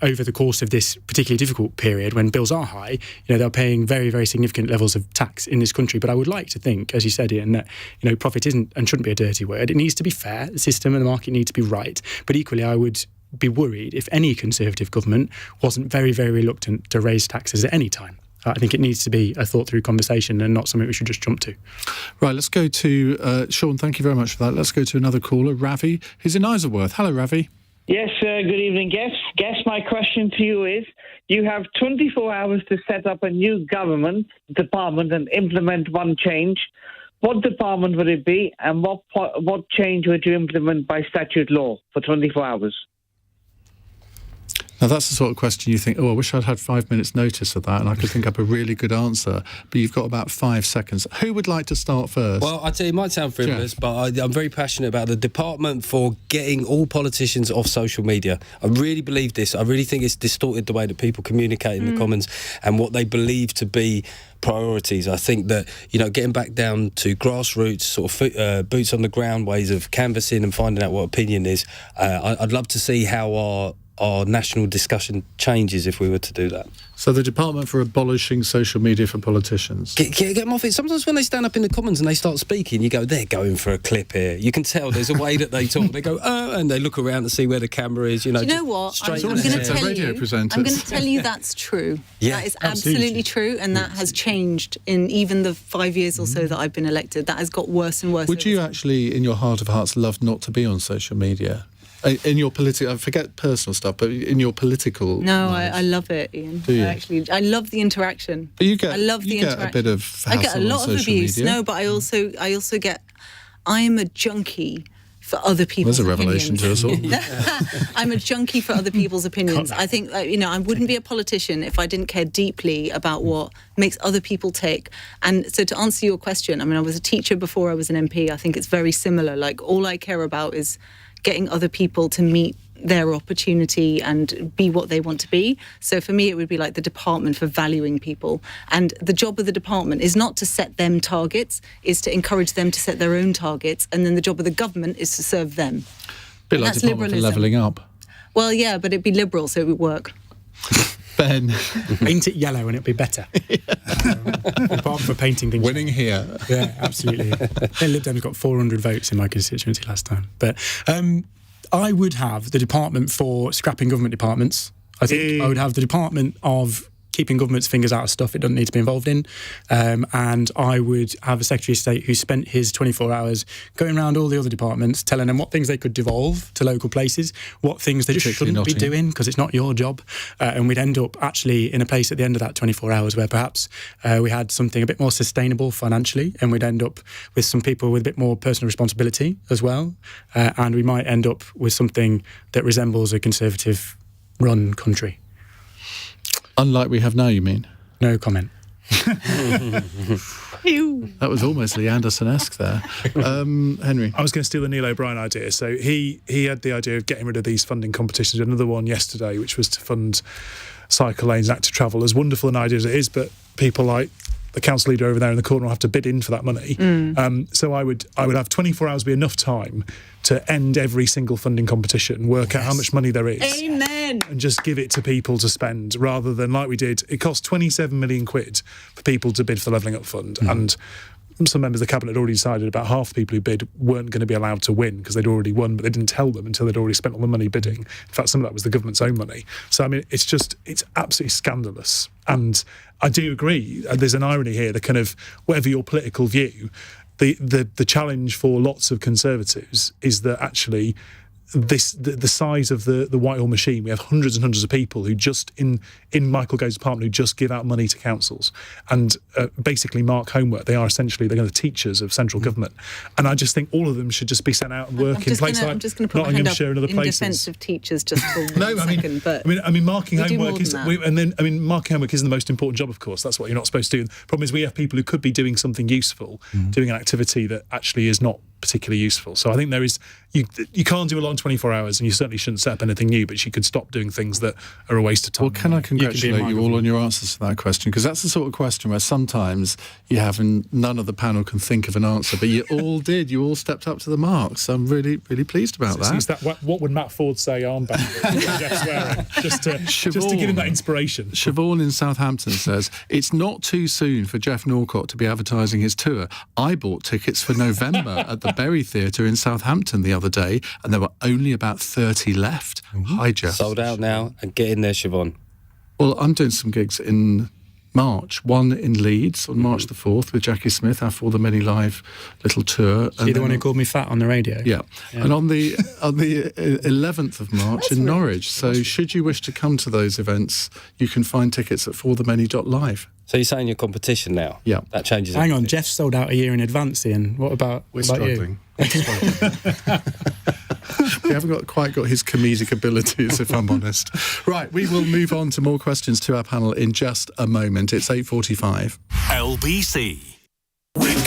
over the course of this particularly difficult period when bills are high, they're paying very, very significant levels of tax in this country. But I would like to think, as you said, Iain, that profit isn't and shouldn't be a dirty word. It needs to be fair. The system and the market need to be right. But equally, I would be worried if any Conservative government wasn't very, very reluctant to raise taxes at any time. I think it needs to be a thought-through conversation and not something we should just jump to. Right, let's go to Sean. Thank you very much for that. Let's go to another caller, Ravi, who's in Isleworth. Hello, Ravi. Yes, good evening, guests. My question to you is, you have 24 hours to set up a new government department and implement one change. What department would it be, and what change would you implement by statute law for 24 hours? Now, that's the sort of question you think, I wish I'd had 5 minutes notice of that and I could think up a really good answer. But you've got about 5 seconds. Who would like to start first? Well, I tell you, it might sound frivolous, but I'm very passionate about the department for getting all politicians off social media. I really believe this. I really think it's distorted the way that people communicate in the Commons and what they believe to be priorities. I think that, getting back down to grassroots, sort of boots on the ground ways of canvassing and finding out what opinion is, I'd love to see how our national discussion changes if we were to do that. So the Department for Abolishing Social Media for Politicians. Get them off it. Sometimes when they stand up in the Commons and they start speaking, you go, they're going for a clip here. You can tell there's a way that they talk. They go, and they look around to see where the camera is. Do you know what? I'm going to tell you that's true. Yeah, that is absolutely true, and that has changed in even the 5 years or so that I've been elected. That has got worse and worse. Would you actually, in your heart of hearts, love not to be on social media? In your political, I forget personal stuff, but in your political. No, I love it, Iain. Do you? I love the interaction. But you get, I love the interaction. Get a bit of hassle I get a lot of abuse. Media. No, but I also get. I'm a junkie for other people's opinions. There's a revelation to us all. I'm a junkie for other people's opinions. I think, I wouldn't be a politician if I didn't care deeply about what makes other people tick. And so to answer your question, I was a teacher before I was an MP. I think it's very similar. Like, all I care about is getting other people to meet their opportunity and be what they want to be. So for me, it would be like the department for valuing people. And the job of the department is not to set them targets, is to encourage them to set their own targets. And then the job of the government is to serve them. Bit like Department for Levelling Up. Well, yeah, but it'd be liberal, so it would work. Ben. Paint it yellow and it'd be better. Apart from painting things. Winning here. Yeah, absolutely. Lib Dem's got 400 votes in my constituency last time. But I would have the department for scrapping government departments. I think I would have the department of keeping government's fingers out of stuff it doesn't need to be involved in. And I would have a Secretary of State who spent his 24 hours going around all the other departments, telling them what things they could devolve to local places, what things they just shouldn't be doing because it's not your job. And we'd end up actually in a place at the end of that 24 hours where perhaps we had something a bit more sustainable financially, and we'd end up with some people with a bit more personal responsibility as well. And we might end up with something that resembles a Conservative-run country. Unlike we have now, you mean? No comment. That was almost Lee Anderson-esque there. Henry? I was going to steal the Neil O'Brien idea. So he had the idea of getting rid of these funding competitions. Another one yesterday, which was to fund cycle lanes and active travel. As wonderful an idea as it is, but people like the council leader over there in the corner will have to bid in for that money. So I would have 24 hours be enough time to end every single funding competition, work out how much money there is. Amen. And just give it to people to spend, rather than like we did. It cost 27 million quid for people to bid for the Levelling Up Fund. And some members of the Cabinet had already decided about half the people who bid weren't going to be allowed to win because they'd already won, but they didn't tell them until they'd already spent all the money bidding. In fact, some of that was the government's own money. So, it's absolutely scandalous. And I do agree, there's an irony here, the kind of, whatever your political view, the challenge for lots of Conservatives is that actually the size of the Whitehall machine, we have hundreds and hundreds of people who just in Michael Gove's department who just give out money to councils and basically mark homework. They're the teachers of central government, and I just think all of them should just be sent out and work in places like Nottinghamshire and other places. In defence of teachers, just for one second. But marking homework marking homework isn't the most important job. Of course, that's what you're not supposed to do. The problem is we have people who could be doing something useful, doing an activity that actually is not particularly useful. So I think there is, you can't do a long 24 hours, and you certainly shouldn't set up anything new, but you could stop doing things that are a waste of time. Well, can I congratulate you all on your answers to that question? Because that's the sort of question where sometimes you have, and none of the panel can think of an answer, but you all did. You all stepped up to the mark. So I'm really, really pleased about that. What would Matt Ford say armband? just to give him that inspiration. Siobhan in Southampton says, it's not too soon for Jeff Norcott to be advertising his tour. I bought tickets for November at the Berry Theatre in Southampton the other day, and there were only about 30 left. Hi, Jeff. Sold out now, and get in there, Siobhan. Well, I'm doing some gigs in march. One in Leeds on March the 4th with Jackie Smith, our For the Many Live little tour. Is he the one who called me fat on the radio? Yeah. And on the 11th of March in Norwich. So should you wish to come to those events, you can find tickets at forthemany.live. So you're saying your competition now? Yeah. That changes Hang on, everything. Jeff sold out a year in advance, Ian. What about We're what about struggling. you? We haven't quite got his comedic abilities, if I'm honest. Right, we will move on to more questions to our panel in just a moment. It's 8:45. LBC. We've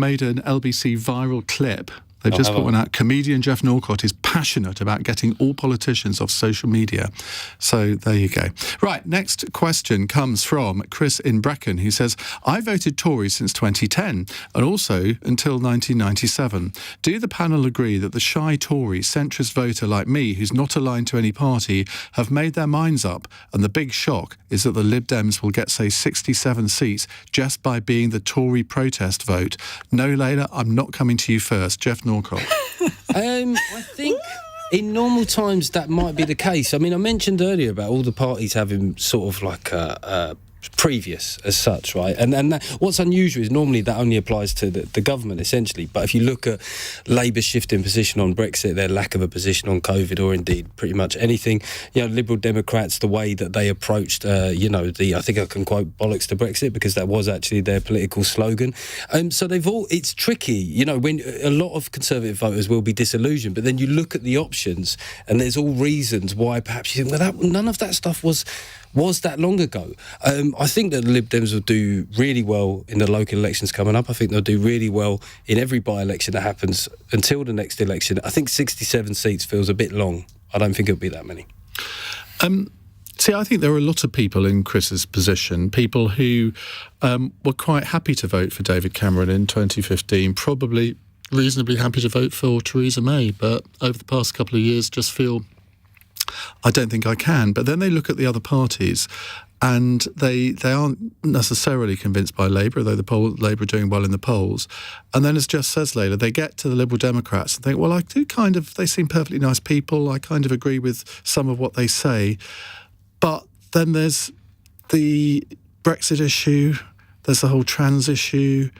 made an LBC viral clip. They've just put one out. Comedian Jeff Norcott is passionate about getting all politicians off social media. So there you go. Right, next question comes from Chris in Brecon, who says, I voted Tory since 2010 and also until 1997. Do the panel agree that the shy Tory centrist voter like me, who's not aligned to any party, have made their minds up, and the big shock is that the Lib Dems will get, say, 67 seats just by being the Tory protest vote? No, Layla, I'm not coming to you first. Jeff Norcott. I think in normal times that might be the case. I mean, I mentioned earlier about all the parties having sort of like a previous as such, right? And that, what's unusual is normally that only applies to the government, essentially. But if you look at Labour's shifting position on Brexit, their lack of a position on COVID, or indeed pretty much anything, Liberal Democrats, the way that they approached, I think I can quote bollocks to Brexit, because that was actually their political slogan. So it's tricky, when a lot of Conservative voters will be disillusioned, but then you look at the options and there's all reasons why perhaps you think, well, none of that stuff was that long ago. I think that the Lib Dems will do really well in the local elections coming up. I think they'll do really well in every by-election that happens until the next election. I think 67 seats feels a bit long. I don't think it'll be that many. See, I think there are a lot of people in Chris's position, people who were quite happy to vote for David Cameron in 2015, probably reasonably happy to vote for Theresa May, but over the past couple of years just feel, I don't think I can. But then they look at the other parties and they aren't necessarily convinced by Labour, though Labour are doing well in the polls. And then, as just says Layla, they get to the Liberal Democrats and think, well, I do kind of, they seem perfectly nice people, I kind of agree with some of what they say. But then there's the Brexit issue, there's the whole trans issue,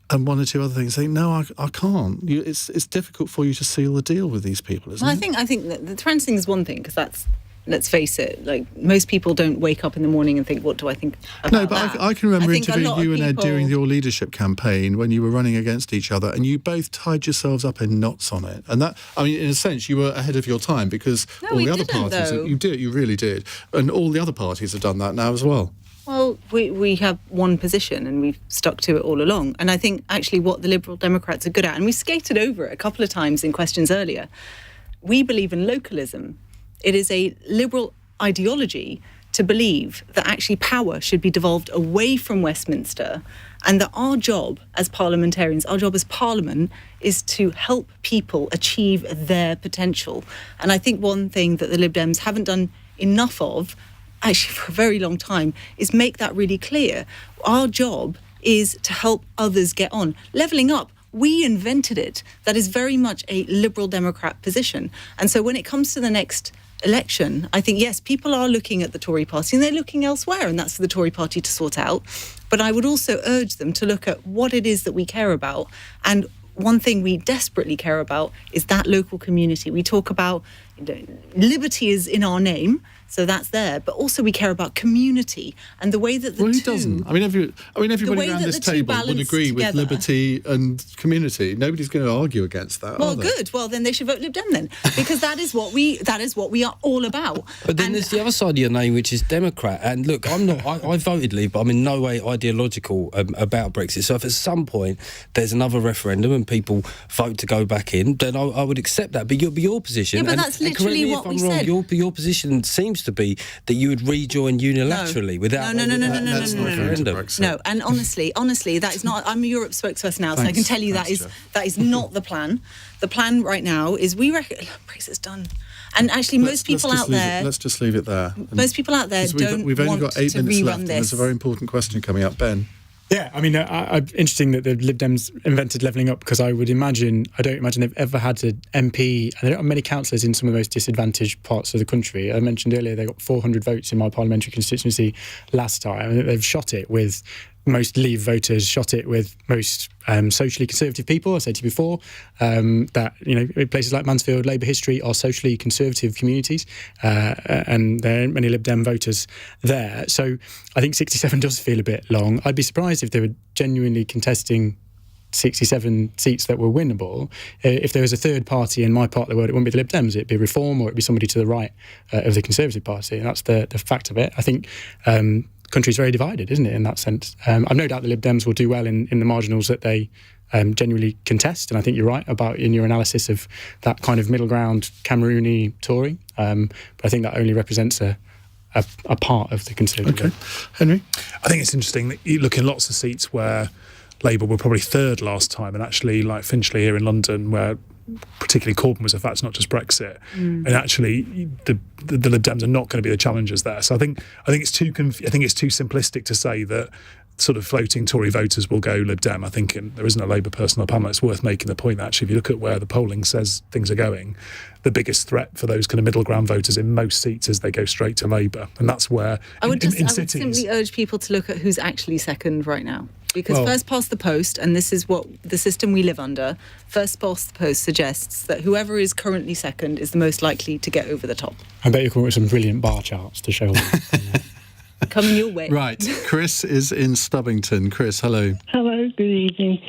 and one or two other things. They think, no, I can't. It's difficult for you to seal the deal with these people, isn't it? I think that the trans thing is one thing, because that's, let's face it, like, most people don't wake up in the morning and think, what do I think about No, but that? I can remember interviewing you and Ed people... during your leadership campaign when you were running against each other, and you both tied yourselves up in knots on it. And that, I mean, in a sense, you were ahead of your time, because all the other parties... Though. You really did. And all the other parties have done that now as well. Well, we have one position and we've stuck to it all along. And I think actually what the Liberal Democrats are good at, and we skated over it a couple of times in questions earlier, we believe in localism. It is a liberal ideology to believe that actually power should be devolved away from Westminster, and that our job as parliamentarians, our job as Parliament, is to help people achieve their potential. And I think one thing that the Lib Dems haven't done enough of, actually for a very long time, is make that really clear. Our job is to help others get on. Levelling up, we invented it. That is very much a Liberal Democrat position. And so when it comes to the next election, I think, yes, people are looking at the Tory party and they're looking elsewhere, and that's for the Tory party to sort out. But I would also urge them to look at what it is that we care about. And one thing we desperately care about is that local community. We talk about, liberty is in our name, so that's there. But also we care about community and the way that the who doesn't? I mean, everybody around this table would agree with liberty and community. Nobody's going to argue against that. Well, good. Well, then they should vote Lib Dem then, because that is what we are all about. But then there's the other side of your name, which is Democrat. And look, I'm not. I voted Leave, but I'm in no way ideological about Brexit. So if at some point there's another referendum and people vote to go back in, then I would accept that. But your position. Yeah, but that's literally what we said. Your position seems to be that you would rejoin unilaterally without no. No, and honestly, that is not. I'm a Europe spokesperson now, so I can tell you that is not the plan. The plan right now is we reckon Brexit's done. And actually, most people out there... Let's just leave it there. Most people out there don't We've only got 8 minutes left, and this. there's a very important question coming up. Ben? Yeah, I mean, interesting that the Lib Dems invented levelling up, because I don't imagine they've ever had an MP, and they don't have many councillors in some of the most disadvantaged parts of the country. I mentioned earlier they got 400 votes in my parliamentary constituency last time. I mean, they've shot it with most Leave voters, shot it with most socially conservative people. I said to you before that, places like Mansfield, Labour history are socially conservative communities, and there aren't many Lib Dem voters there. So I think 67 does feel a bit long. I'd be surprised if they were genuinely contesting 67 seats that were winnable. If there was a third party in my part of the world, it wouldn't be the Lib Dems, it'd be Reform, or it'd be somebody to the right of the Conservative Party. And that's the fact of it. I think country's very divided, isn't it, in that sense? I've no doubt the Lib Dems will do well in the marginals that they genuinely contest, and I think you're right about in your analysis of that kind of middle ground Camerooni Tory, but I think that only represents a part of the Conservative. Okay. Henry? I think it's interesting that you look in lots of seats where Labour were probably third last time, and actually like Finchley here in London, where particularly Corbyn was a fact, not just Brexit, and actually the Lib Dems are not going to be the challengers there. So I think it's too simplistic to say that sort of floating Tory voters will go Lib Dem. I think there isn't a Labour person on the panel. It's worth making the point that actually, if you look at where the polling says things are going, the biggest threat for those kind of middle ground voters in most seats is they go straight to Labour, and that's where I would simply urge people to look at who's actually second right now. Because first past the post, and this is what the system we live under, first past the post suggests that whoever is currently second is the most likely to get over the top. I bet you come up with some brilliant bar charts to show Coming your way. Right. Chris is in Stubbington. Chris, hello. Hello, good evening.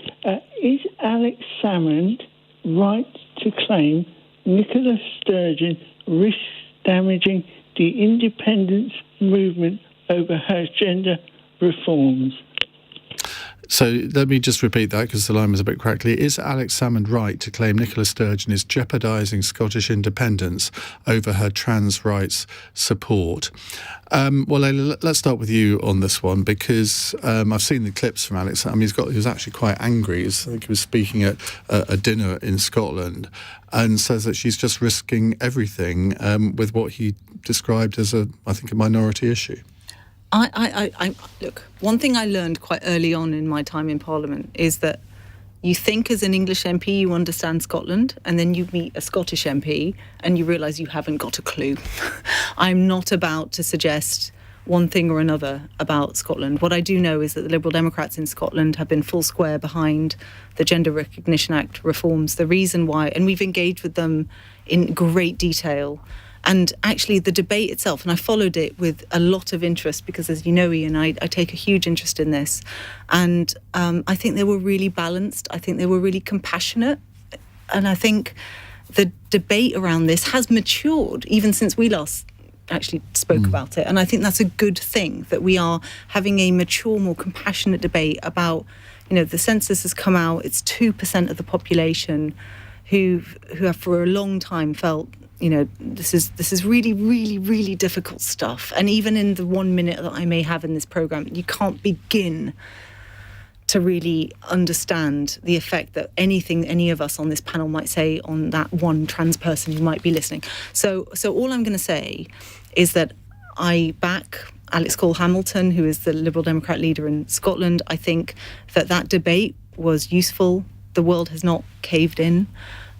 Is Alex Salmond right to claim Nicola Sturgeon risks damaging the independence movement over her gender reforms? So let me just repeat that because the line was a bit crackly. Is Alex Salmond right to claim Nicola Sturgeon is jeopardising Scottish independence over her trans rights support? Well, Layla, let's start with you on this one because I've seen the clips from Alex. I mean, he was actually quite angry. I think he was speaking at a dinner in Scotland and says that she's just risking everything with what he described as a minority issue. Look, one thing I learned quite early on in my time in Parliament is that you think as an English MP you understand Scotland, and then you meet a Scottish MP and you realise you haven't got a clue. I'm not about to suggest one thing or another about Scotland. What I do know is that the Liberal Democrats in Scotland have been full square behind the Gender Recognition Act reforms. The reason why, and we've engaged with them in great detail. And actually the debate itself, and I followed it with a lot of interest because, as you know, Iain, I take a huge interest in this. And I think they were really balanced. I think they were really compassionate. And I think the debate around this has matured even since we last actually spoke about it. And I think that's a good thing, that we are having a mature, more compassionate debate about, the census has come out. It's 2% of the population who have for a long time felt, this is really, really, really difficult stuff. And even in the 1 minute that I may have in this programme, you can't begin to really understand the effect that anything any of us on this panel might say on that one trans person who might be listening. So all I'm going to say is that I back Alex Cole-Hamilton, who is the Liberal Democrat leader in Scotland. I think that debate was useful. The world has not caved in.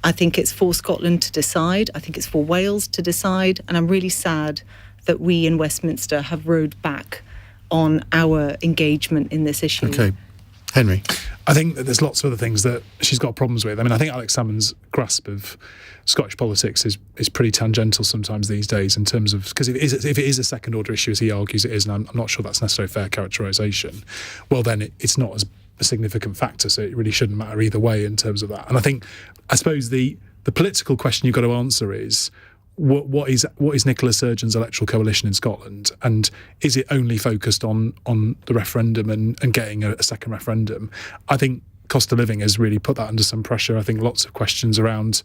I think it's for Scotland to decide. I think it's for Wales to decide. And I'm really sad that we in Westminster have rowed back on our engagement in this issue. OK. Henri? I think that there's lots of other things that she's got problems with. I mean, I think Alex Salmond's grasp of Scottish politics is pretty tangential sometimes these days in terms of, because if it is a second order issue, as he argues it is, and I'm not sure that's necessarily a fair characterisation, well then it's not as a significant factor, so it really shouldn't matter either way in terms of that. And I suppose the political question you've got to answer is what is Nicola Sturgeon's electoral coalition in Scotland, and is it only focused on the referendum and getting a second referendum? I think cost of living has really put that under some pressure. I think lots of questions around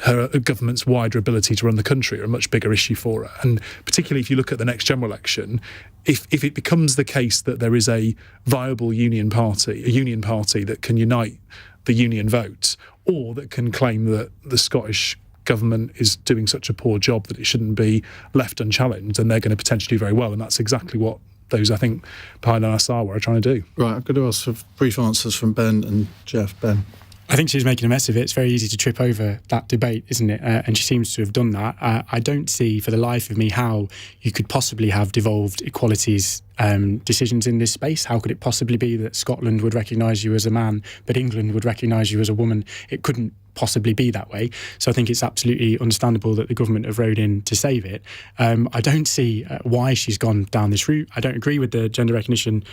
her government's wider ability to run the country are a much bigger issue for her. And particularly if you look at the next general election, if it becomes the case that there is a viable union party that can unite the union vote, or that can claim that the Scottish government is doing such a poor job that it shouldn't be left unchallenged, then they're going to potentially do very well. And that's exactly what those, I think, behind Anasawa are trying to do. Right, I've got to ask for brief answers from Ben and Jeff. Ben? I think she's making a mess of it. It's very easy to trip over that debate, isn't it? And she seems to have done that. I don't see for the life of me how you could possibly have devolved equalities decisions in this space. How could it possibly be that Scotland would recognise you as a man, but England would recognise you as a woman? It couldn't possibly be that way. So I think it's absolutely understandable that the government have rowed in to save it. I don't see why she's gone down this route. I don't agree with the gender recognition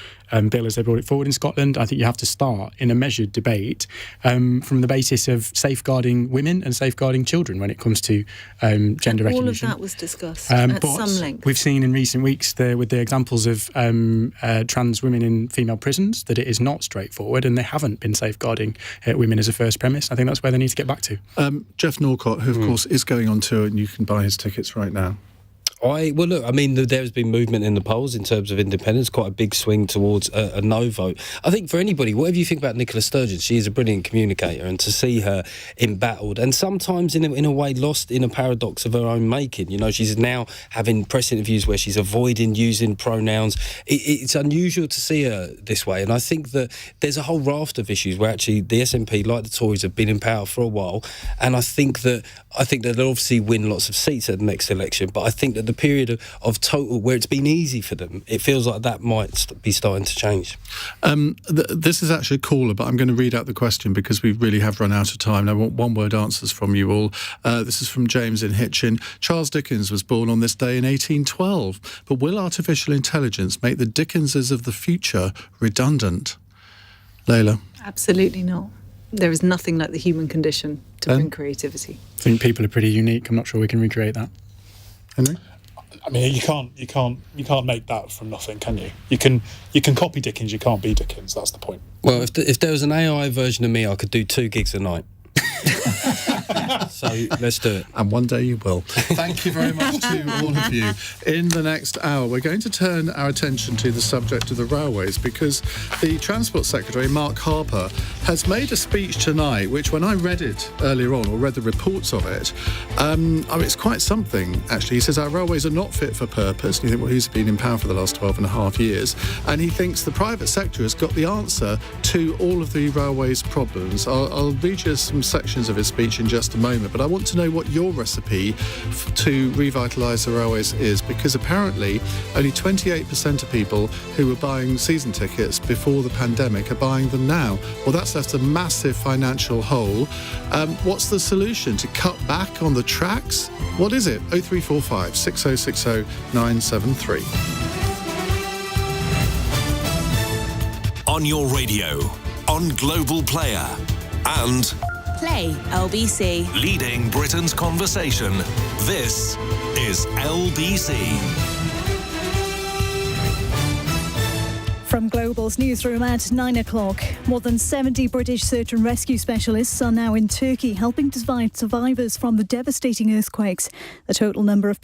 bill as they brought it forward in Scotland. I think you have to start in a measured debate from the basis of safeguarding women and safeguarding children when it comes to gender recognition. All of that was discussed at some length. We've seen in recent weeks with the examples of trans women in female prisons that it is not straightforward, and they haven't been safeguarding women as a first premise. I think that's where they need to get back to. Jeff Norcott, who of course is going on tour, and you can buy his tickets right now. Look, I mean, there's been movement in the polls in terms of independence, quite a big swing towards a no vote. I think for anybody, whatever you think about Nicola Sturgeon, she is a brilliant communicator, and to see her embattled and sometimes in a way lost in a paradox of her own making. You know, she's now having press interviews where she's avoiding using pronouns. It's unusual to see her this way, and I think that there's a whole raft of issues where actually the SNP, like the Tories, have been in power for a while, and I think that they'll obviously win lots of seats at the next election, but I think that the period of total where it's been easy for them, it feels like that might be starting to change. This is actually a caller, but I'm going to read out the question because we really have run out of time. I want one-word answers from you all. This is from James in Hitchin. Charles Dickens was born on this day in 1812, but will artificial intelligence make the Dickenses of the future redundant? Layla? Absolutely not. There is nothing like the human condition to bring creativity. I think people are pretty unique. I'm not sure we can recreate that. Henri? I mean, you can't make that from nothing, can you? You can copy Dickens, you can't be Dickens. That's the point. Well, if there was an AI version of me, I could do 2 gigs a night. So let's do it. And one day you will. Thank you very much to all of you. In the next hour, we're going to turn our attention to the subject of the railways, because the Transport Secretary, Mark Harper, has made a speech tonight, which when I read it earlier on, or read the reports of it, it's quite something, actually. He says our railways are not fit for purpose. And you think, well, he's been in power for the last 12 and a half years. And he thinks the private sector has got the answer to all of the railways' problems. I'll read you some sections of his speech in just a moment, but I want to know what your recipe to revitalise the railways is, because apparently only 28% of people who were buying season tickets before the pandemic are buying them now. Well, that's left a massive financial hole. What's the solution? To cut back on the tracks? What is it? 0345 6060 973. On your radio, on Global Player, and Play LBC. leading Britain's conversation. This is LBC. From Global's newsroom at 9 o'clock, more than 70 British search and rescue specialists are now in Turkey helping to find survivors from the devastating earthquakes. The total number of